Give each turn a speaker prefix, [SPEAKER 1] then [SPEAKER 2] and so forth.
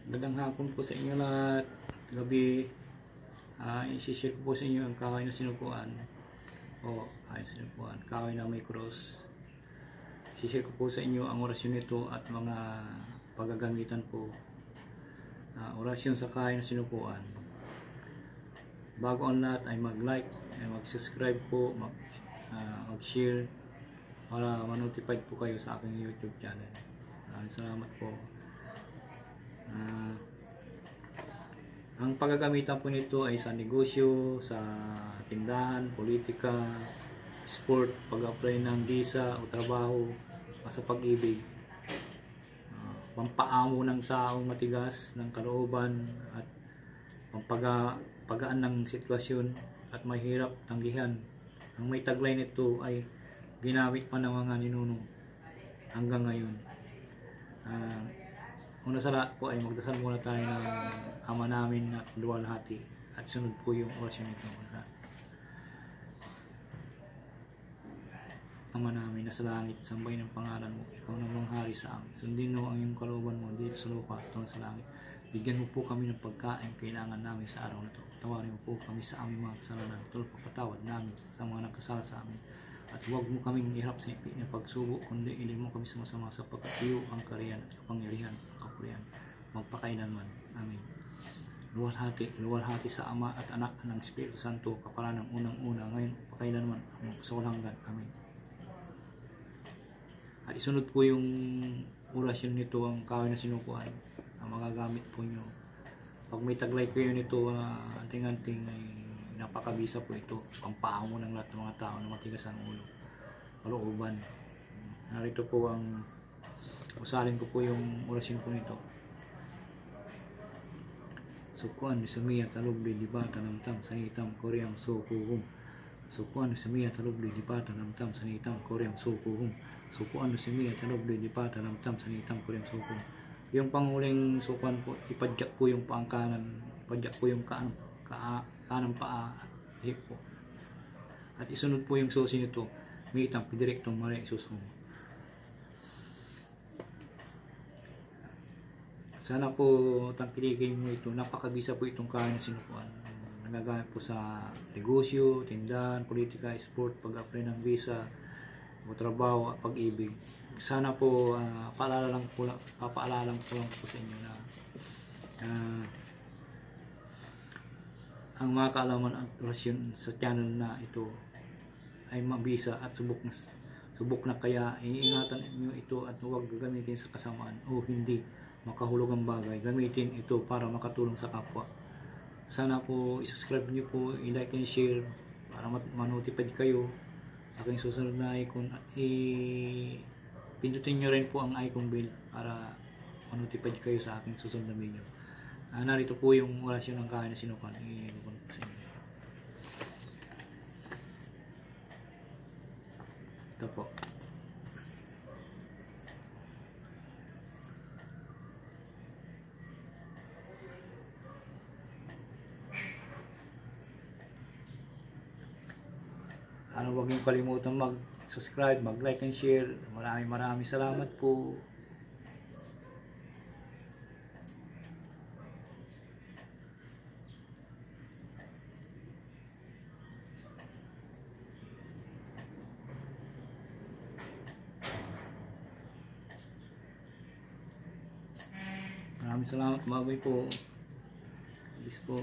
[SPEAKER 1] Magandang hapon po sa inyo lahat. Gabi, i-share ko po sa inyo ang kahoy na sinukuan. Kahoy na may cross. I-share ko po sa inyo ang orasyon nito at mga paggagamitan po. Orasyon sa kahoy na sinukuan. Bago ang lahat ay mag-like, mag-subscribe po, mag-share para ma-notified po kayo sa aking YouTube channel. Maraming salamat po. Ang paggagamitan po nito ay sa negosyo, sa tindahan, politika, sport, pag-apply ng visa o trabaho, sa pag-ibig, pampaamo ng taong matigas ng kalooban at pampagaan ng sitwasyon at mahirap tanggihan. Ang may taglay nito ay ginamit pa ng mga ninuno hanggang ngayon. Una sa lahat po ay magdasal muna tayo ng Ama namin na luwalhati at sunod po yung orasyon nito. Ama namin na sa langit, sambahin ang pangalan mo, ikaw na manghari sa amin. Sundin mo ang iyong kalooban mo dito sa lupa at sa langit. Bigyan mo po kami ng pagkain kailangan namin sa araw na ito. Tawarin mo po kami sa aming mga kasalanan, tulad papatawad namin sa mga nagkasala sa amin. At huwag mo kaming ihirap sa ipit ng pagsubo, kundi ilin mo kami sa masama sapagkat iyo ang kariyan at kapangyarihan at kapurihan magpakailanman. Amin. Luwalhati sa Ama at Anak ng Espiritu Santo, kaparan ng unang-una, ngayon, pakailanman, sa walang hanggan. Amin. At isunod po yung orasyon nito, ang kahoy na sinukuan, ang magagamit po nyo. Pag may taglay kayo nito, anting-anting, ay napakabisa po ito. Pampaamo ng lahat ng mga tao na matigas ang ulo, kalooban. Narito po ang usalin ko po yung orasyon po nito. Sukuan Sumiya Talubli Dibata Namtam Sanitam Koreang Sukuhum. Sukuan Sumiya Talubli Dibata Namtam Sanitam Koreang Sukuhum. Sukuan Sumiya Talubli Dibata Namtam Sanitam Koreang Sukuhum. Yung panghuling sukuan po, ipadyak po yung pangkanan, ipadyak po yung kanang paa at hip po. At isunod po yung susi nito, mitang pidirektong mare susunod. Sana po tangkilikin mo ito. Napakabisa po itong kahoy na sinukuan. Nagagamit po sa negosyo, tindahan, politika, sport, pag-apply ng visa, o trabaho at pag-ibig. Sana po papaalala ko lang po sa inyo na ang mga kaalaman at orasyon sa channel na ito ay mabisa at subok na kaya iingatan niyo ito at huwag gagamitin sa kasamaan o hindi makahulugang bagay. Gamitin ito para makatulong sa kapwa. Sana po isubscribe niyo po, i-like and share para ma-notified kayo sa aking susunod na icon. Pindutin nyo rin po ang icon bell para ma-notified kayo sa aking susunod na video. Narito po yung orasyon ng kahoy na sinukuan. Ito po. Huwag niyong kalimutan mag-subscribe, mag-like and share. Maraming salamat po. Maraming salamat, babay po. Peace po.